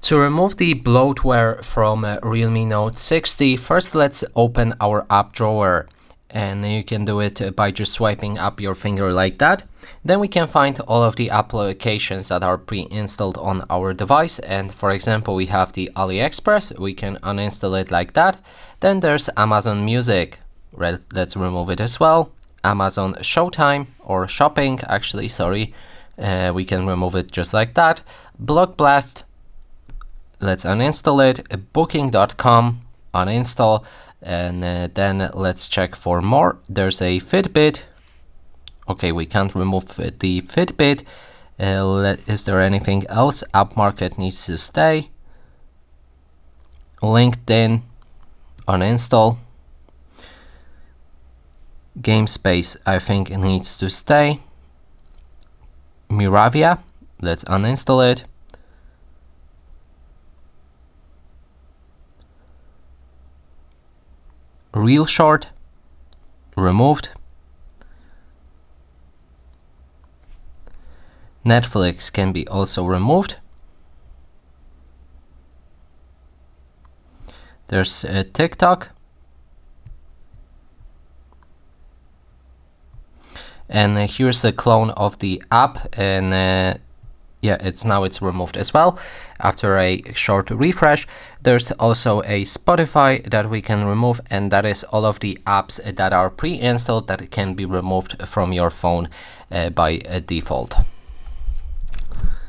To remove the bloatware from Realme Note 60, first let's open our app drawer, and you can do it by just swiping up your finger like that. Then we can find all of the applications that are pre-installed on our device, and for example we have the AliExpress. We can uninstall it like that. Then there's Amazon Music, let's remove it as well. Amazon Showtime, or Shopping actually, sorry, we can remove it just like that. Block Blast, let's uninstall it. Booking.com, uninstall. And then let's check for more. There's a Fitbit. Okay, we can't remove the Fitbit. Is there anything else? App Market needs to stay. LinkedIn, uninstall. GameSpace, I think it needs to stay. Miravia, let's uninstall it. Real Short, removed. Netflix can be also removed. There's TikTok. And here's a clone of the app, and yeah, it's removed as well. After a short refresh, there's also a Spotify that we can remove, and that is all of the apps that are pre-installed that can be removed from your phone by default.